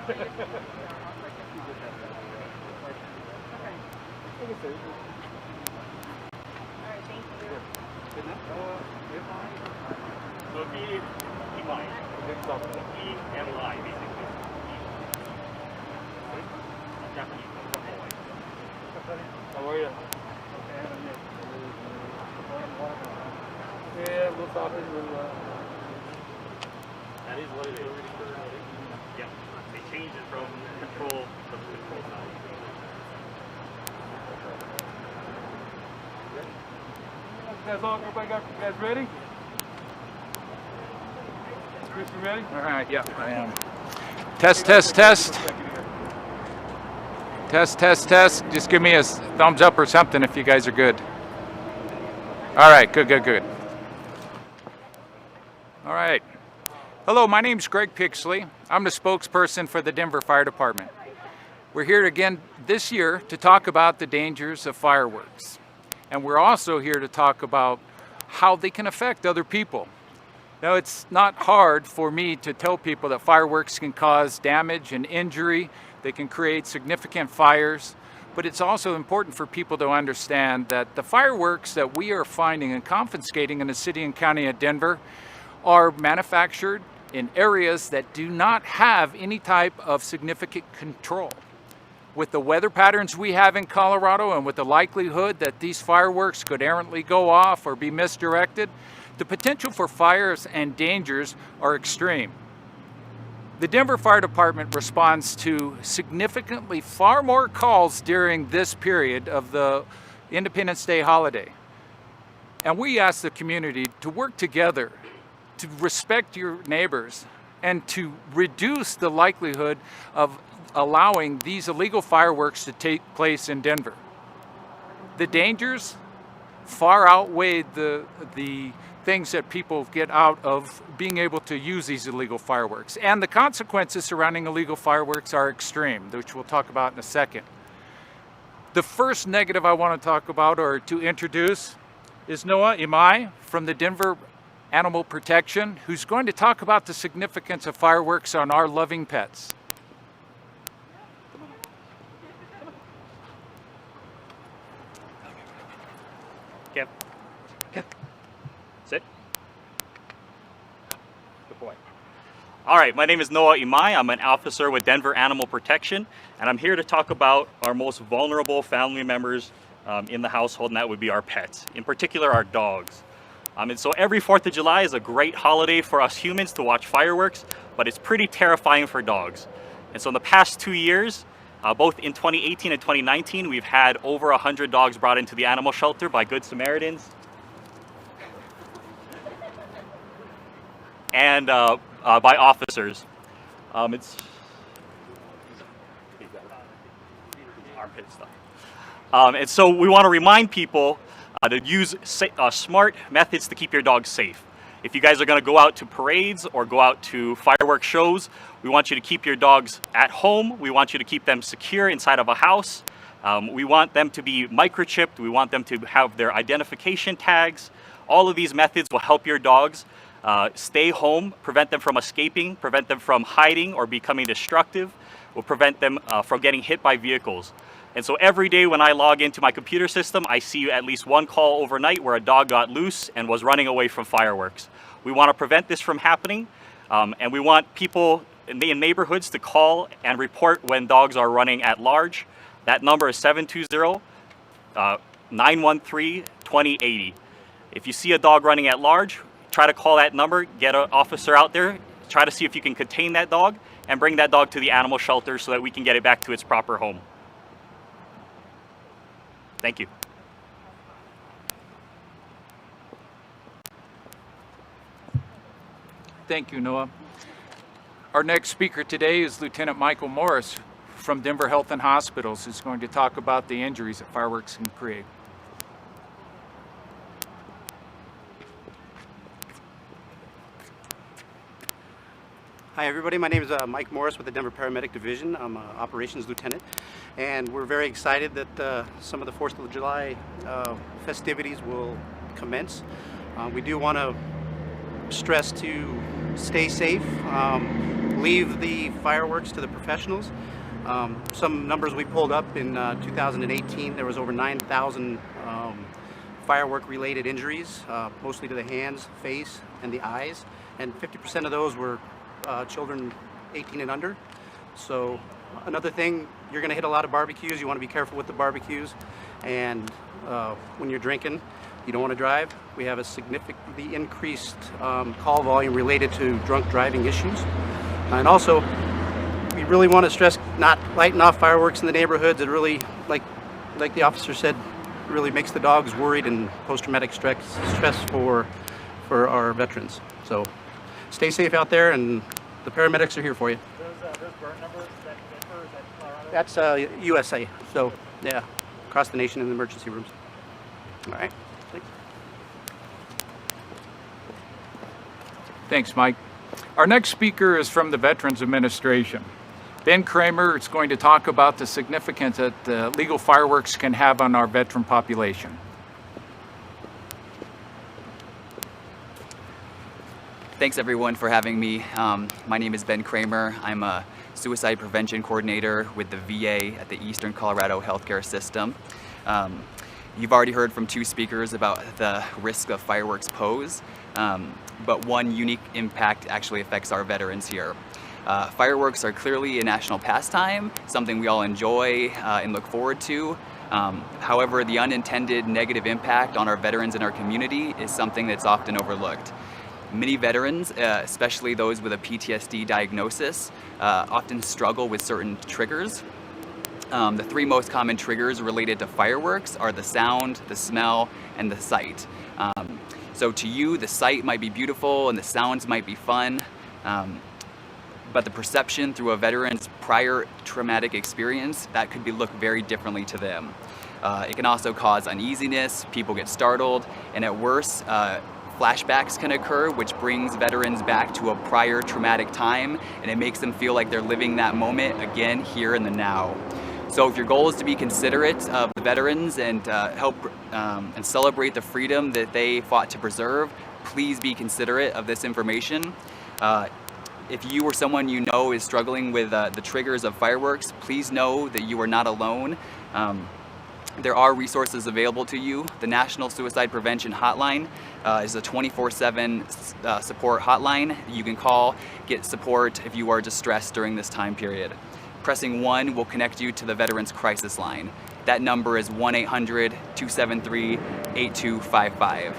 So E-M-I, E-M-I basically. Japanese, How are you? Yeah, we'll stop it. that is what it is. Yeah, they changed it from control side. Everybody got you guys ready? Chris, you ready? All right, yeah, I am. Test, test, test. Test, test, test. Just give me a thumbs up or something if you guys are good. All right, good, good, good. All right. Hello, my name's Greg Pixley. I'm the spokesperson for the Denver Fire Department. We're here again this year to talk about the dangers of fireworks. And we're also here to talk about how they can affect other people. Now, it's not hard for me to tell people that fireworks can cause damage and injury. They can create significant fires. But it's also important for people to understand that the fireworks that we are finding and confiscating in the city and county of Denver are manufactured in areas that do not have any type of significant control. With the weather patterns we have in Colorado and with the likelihood that these fireworks could errantly go off or be misdirected, the potential for fires and dangers are extreme. The Denver Fire Department responds to significantly far more calls during this period of the Independence Day holiday. And we ask the community to work together to respect your neighbors and to reduce the likelihood of allowing these illegal fireworks to take place in Denver. The dangers far outweigh the things that people get out of being able to use these illegal fireworks. And the consequences surrounding illegal fireworks are extreme, which we'll talk about in a second. The first negative I want to talk about or to introduce is Noah Imai from the Denver Animal Protection, who's going to talk about the significance of fireworks on our loving pets. Kev. Sit. Good boy. All right, my name is Noah Imai. I'm an officer with Denver Animal Protection, and I'm here to talk about our most vulnerable family members in the household, and that would be our pets, in particular our dogs. And so every 4th of July is a great holiday for us humans to watch fireworks, but it's pretty terrifying for dogs. And so in the past 2 years, both in 2018 and 2019, we've had over 100 dogs brought into the animal shelter by Good Samaritans. And by officers. It's armpit stuff. And so we want to remind people to use smart methods to keep your dogs safe. If you guys are going to go out to parades or go out to fireworks shows, we want you to keep your dogs at home. We want you to keep them secure inside of a house. We want them to be microchipped. We want them to have their identification tags. All of these methods will help your dogs stay home, prevent them from escaping, prevent them from hiding or becoming destructive, will prevent them from getting hit by vehicles. And so every day when I log into my computer system, I see at least one call overnight where a dog got loose and was running away from fireworks. We want to prevent this from happening, and we want people in neighborhoods to call and report when dogs are running at large. That number is 720-913-2080. If you see a dog running at large, try to call that number, get an officer out there, try to see if you can contain that dog, and bring that dog to the animal shelter so that we can get it back to its proper home. Thank you. Thank you, Noah. Our next speaker today is Lieutenant Michael Morris from Denver Health and Hospitals, who's going to talk about the injuries that fireworks can create. Hi everybody, my name is Mike Morris with the Denver Paramedic Division. I'm an operations lieutenant, and we're very excited that some of the 4th of July festivities will commence. We do want to stress to stay safe, leave the fireworks to the professionals. Some numbers we pulled up in 2018, there was over 9,000 firework-related injuries, mostly to the hands, face, and the eyes, and 50% of those were children 18 and under. So another thing, you're going to hit a lot of barbecues. You want to be careful with the barbecues, and when you're drinking, you don't want to drive. We have a significantly increased call volume related to drunk driving issues, and also we really want to stress not lighting off fireworks in the neighborhoods. It really, like the officer said, really makes the dogs worried and post-traumatic stress for our veterans. So stay safe out there, and the paramedics are here for you. Those burn numbers, that Denver, is that Colorado? That's USA. So yeah, across the nation in the emergency rooms. All right. Thanks. Thanks, Mike. Our next speaker is from the Veterans Administration. Ben Kramer is going to talk about the significance that legal fireworks can have on our veteran population. Thanks everyone for having me. My name is Ben Kramer. I'm a suicide prevention coordinator with the VA at the Eastern Colorado Healthcare System. You've already heard from two speakers about the risk of fireworks pose, but one unique impact actually affects our veterans here. Fireworks are clearly a national pastime, something we all enjoy and look forward to. However, the unintended negative impact on our veterans and our community is something that's often overlooked. Many veterans, especially those with a PTSD diagnosis, often struggle with certain triggers. The three most common triggers related to fireworks are the sound, the smell, and the sight. So to you, the sight might be beautiful and the sounds might be fun, but the perception through a veteran's prior traumatic experience, that could be looked very differently to them. It can also cause uneasiness, people get startled, and at worst, flashbacks can occur, which brings veterans back to a prior traumatic time, and it makes them feel like they're living that moment again here in the now. So if your goal is to be considerate of the veterans and help and celebrate the freedom that they fought to preserve, please be considerate of this information. If you or someone you know is struggling with the triggers of fireworks, please know that you are not alone. There are resources available to you. The National Suicide Prevention Hotline is a 24/7 support hotline. You can call, get support if you are distressed during this time period. Pressing 1 will connect you to the Veterans Crisis Line. That number is 1-800-273-8255.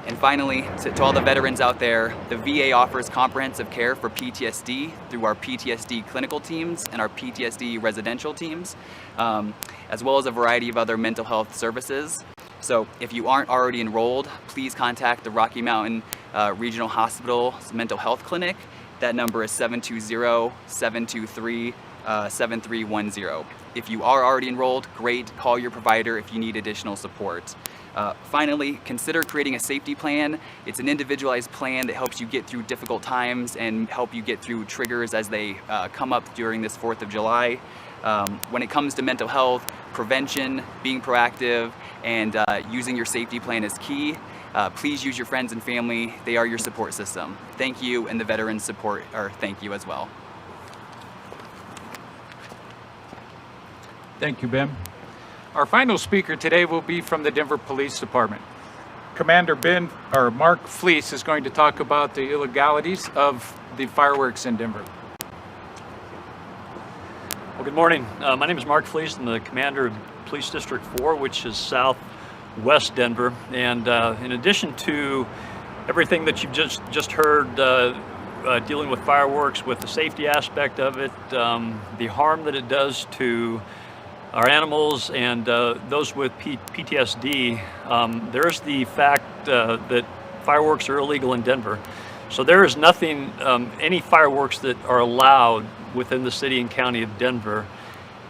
And finally, to all the veterans out there, the VA offers comprehensive care for PTSD through our PTSD clinical teams and our PTSD residential teams, as well as a variety of other mental health services. So if you aren't already enrolled, please contact the Rocky Mountain Regional Hospital's mental health clinic. That number is 720-723-7310. If you are already enrolled, great, call your provider if you need additional support. Finally, consider creating a safety plan. It's an individualized plan that helps you get through difficult times and help you get through triggers as they come up during this 4th of July. When it comes to mental health, prevention, being proactive, and using your safety plan is key. Please use your friends and family. They are your support system. Thank you, and the veterans support, or thank you as well. Thank you, Ben. Our final speaker today will be from the Denver Police Department. Commander Mark Fleece is going to talk about the illegalities of the fireworks in Denver. Well, good morning. My name is Mark Fleece. I'm the commander of Police District 4, which is southwest Denver. And in addition to everything that you've just heard dealing with fireworks, with the safety aspect of it, the harm that it does to our animals and those with PTSD, there's the fact that fireworks are illegal in Denver. So there is nothing, any fireworks that are allowed within the city and county of Denver.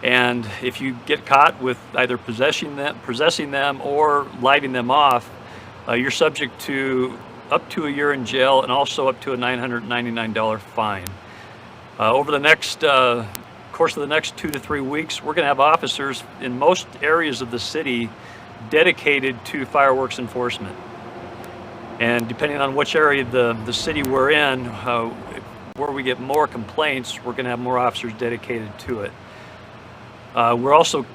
And if you get caught with either possessing them or lighting them off, you're subject to up to a year in jail and also up to a $999 fine. Over the next course of the next 2 to 3 weeks, we're going to have officers in most areas of the city dedicated to fireworks enforcement. And depending on which area of the city we're in, we're where we get more complaints, we're going to have more officers dedicated to it. We're also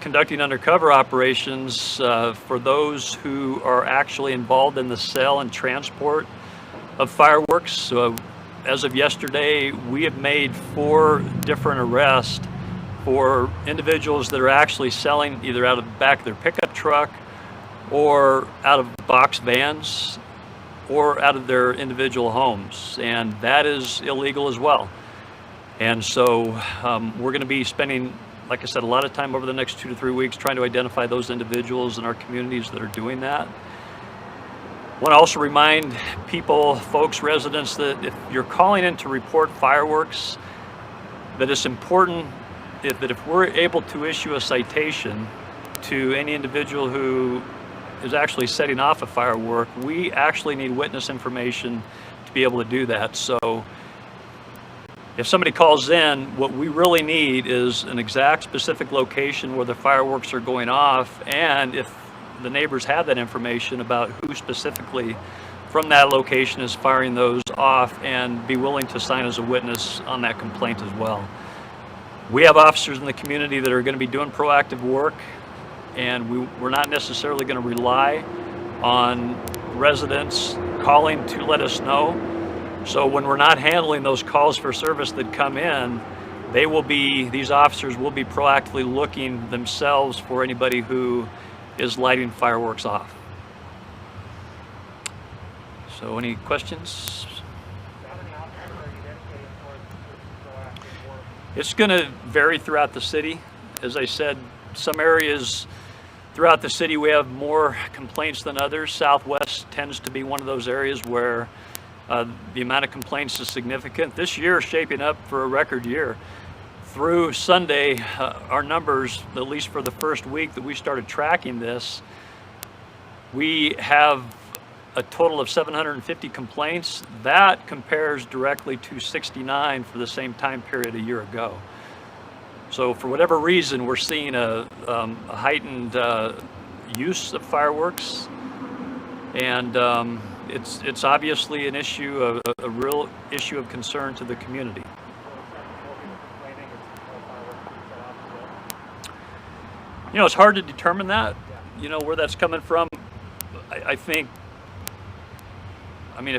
conducting undercover operations for those who are actually involved in the sale and transport of fireworks. So as of yesterday, we have made 4 different arrests for individuals that are actually selling either out of the back of their pickup truck or out of box vans or out of their individual homes, and that is illegal as well. And so we're going to be spending, like I said, a lot of time over the next 2 to 3 weeks trying to identify those individuals in our communities that are doing that. I want to also remind people, folks, residents, that if you're calling in to report fireworks, that it's important that if we're able to issue a citation to any individual who is actually setting off a firework, we actually need witness information to be able to do that. So if somebody calls in, what we really need is an exact specific location where the fireworks are going off, and if the neighbors have that information about who specifically from that location is firing those off, and be willing to sign as a witness on that complaint as well. We have officers in the community that are going to be doing proactive work, and we're not necessarily going to rely on residents calling to let us know. So when we're not handling those calls for service that come in, these officers will be proactively looking themselves for anybody who is lighting fireworks off. So any questions? It's going to vary throughout the city. As I said, some areas throughout the city we have more complaints than others. Southwest tends to be one of those areas where the amount of complaints is significant. This year is shaping up for a record year. Through Sunday, our numbers, at least for the first week that we started tracking this, we have a total of 750 complaints. That compares directly to 69 for the same time period a year ago. So for whatever reason, we're seeing a heightened use of fireworks, and it's obviously an issue, a real issue of concern to the community. You know, it's hard to determine that, you know, where that's coming from. I think, I mean,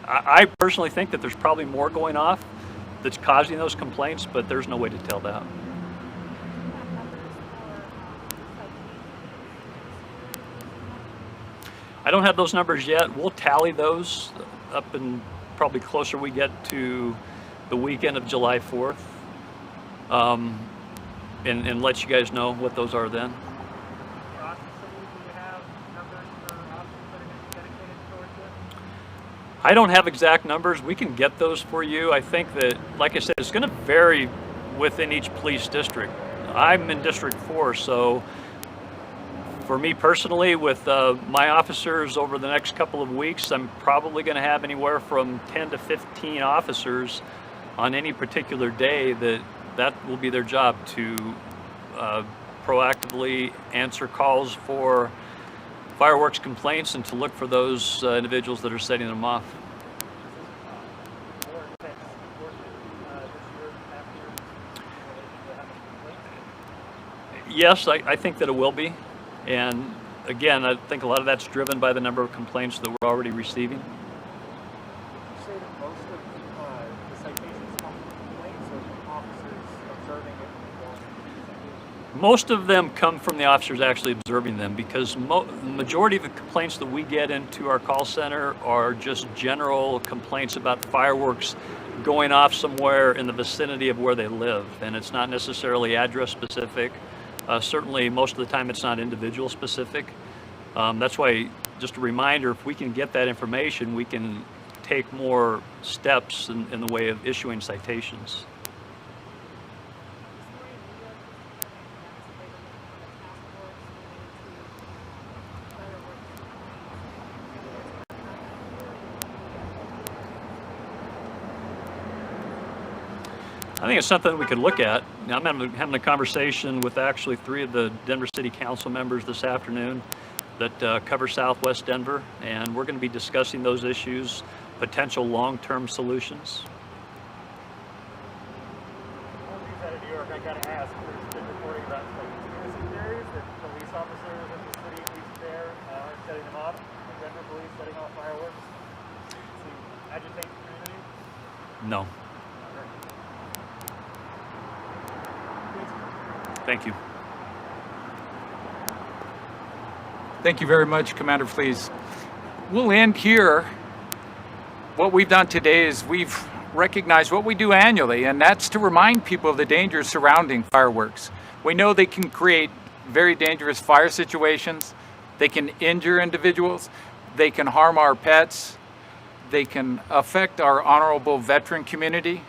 I personally think that there's probably more going off that's causing those complaints, but there's no way to tell that. I don't have those numbers yet. We'll tally those up, and probably closer we get to the weekend of July 4th, and let you guys know what those are then. I don't have exact numbers. We can get those for you. I think that, like I said, it's going to vary within each police district. I'm in District 4, so for me personally, with my officers over the next couple of weeks, I'm probably going to have anywhere from 10 to 15 officers on any particular day that will be their job to proactively answer calls for fireworks complaints and to look for those individuals that are setting them off. Yes, I think that it will be. And again, I think a lot of that's driven by the number of complaints that we're already receiving. Say that most of the citations come from complaints or from officers observing it? Most of them come from the officers actually observing them, because the majority of the complaints that we get into our call center are just general complaints about fireworks going off somewhere in the vicinity of where they live, and it's not necessarily address specific. Certainly most of the time it's not individual specific. That's why, just a reminder, if we can get that information, we can take more steps in the way of issuing citations. I think it's something we could look at. Now, I'm having a conversation with actually 3 of the Denver City Council members this afternoon that cover Southwest Denver, and we're going to be discussing those issues potential long-term solutions. One of these out of New York, I gotta ask, there's been reporting about like conspiracy theories that police officers in the city of East Fair are setting them off, like Denver police setting off fireworks to agitate the community. No. Thank you. Thank you very much, Commander Flees. We'll end here. What we've done today is we've recognized what we do annually, and that's to remind people of the dangers surrounding fireworks. We know they can create very dangerous fire situations. They can injure individuals. They can harm our pets. They can affect our honorable veteran community.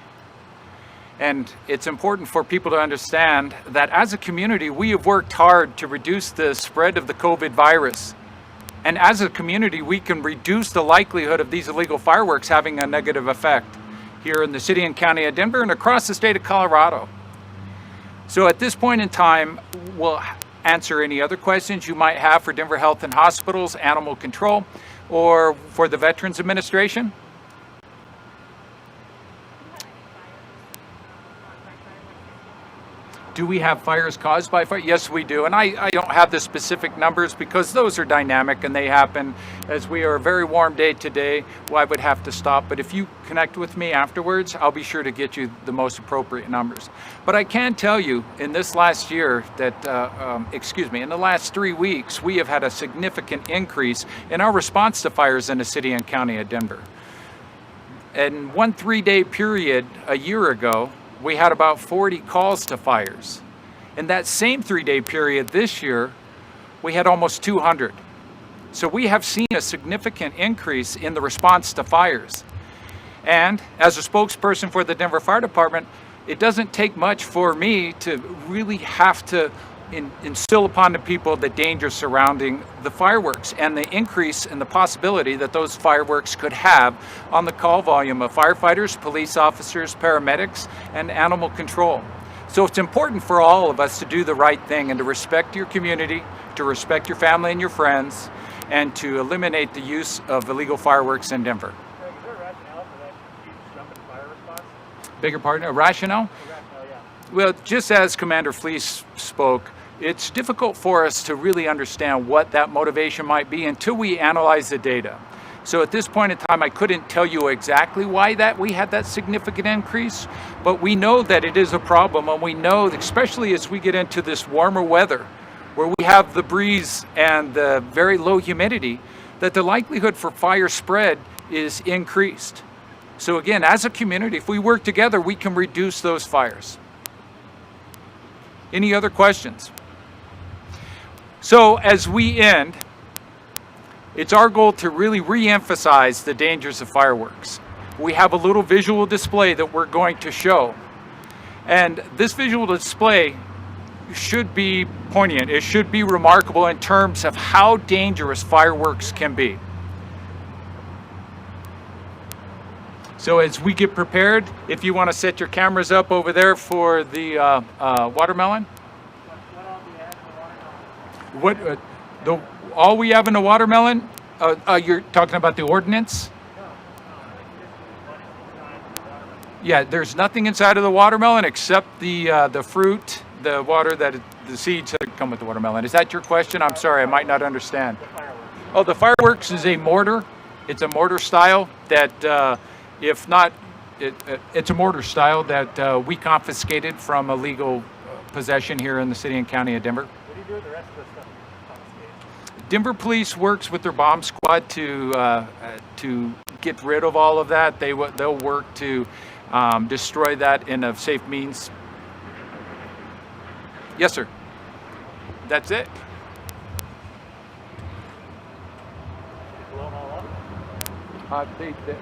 And it's important for people to understand that as a community, we have worked hard to reduce the spread of the COVID virus. And as a community, we can reduce the likelihood of these illegal fireworks having a negative effect here in the city and county of Denver and across the state of Colorado. So at this point in time, we'll answer any other questions you might have for Denver Health and Hospitals, Animal Control, or for the Veterans Administration. Do we have fires caused by fire? Yes, we do. And I don't have the specific numbers because those are dynamic and they happen. As we are a very warm day today, well, I would have to stop. But if you connect with me afterwards, I'll be sure to get you the most appropriate numbers. But I can tell you in this last year that, in the last 3 weeks, we have had a significant increase in our response to fires in the city and county of Denver. In one 3-day period a year ago, we had about 40 calls to fires. In that same 3-day period this year, we had almost 200. So we have seen a significant increase in the response to fires. And as a spokesperson for the Denver Fire Department, it doesn't take much for me to really have to instill upon the people the danger surrounding the fireworks and the increase in the possibility that those fireworks could have on the call volume of firefighters, police officers, paramedics, and animal control. So it's important for all of us to do the right thing and to respect your community, to respect your family and your friends, and to eliminate the use of illegal fireworks in Denver. Greg, is there a rationale for that huge jump in fire response? Bigger partner, rationale? The rationale, yeah. Well, just as Commander Fleece spoke, it's difficult for us to really understand what that motivation might be until we analyze the data. So at this point in time, I couldn't tell you exactly why we had that significant increase, but we know that it is a problem, and we know, especially as we get into this warmer weather, where we have the breeze and the very low humidity, that the likelihood for fire spread is increased. So again, as a community, if we work together, we can reduce those fires. Any other questions? So as we end, it's our goal to really re-emphasize the dangers of fireworks. We have a little visual display that we're going to show. And this visual display should be poignant. It should be remarkable in terms of how dangerous fireworks can be. So as we get prepared, if you want to set your cameras up over there for the watermelon. All we have in the watermelon? You're talking about the ordinance? Yeah, there's nothing inside of the watermelon except the fruit, the water, the seeds that come with the watermelon. Is that your question? I'm sorry, I might not understand. Oh, the fireworks is a mortar. It's a mortar style that, it's a mortar style that we confiscated from illegal possession here in the city and county of Denver. What do you do with the rest of the stuff? Denver Police works with their bomb squad to get rid of all of that. They'll work to destroy that in a safe means. Yes, sir. That's it. Blow them all up? I believe they're.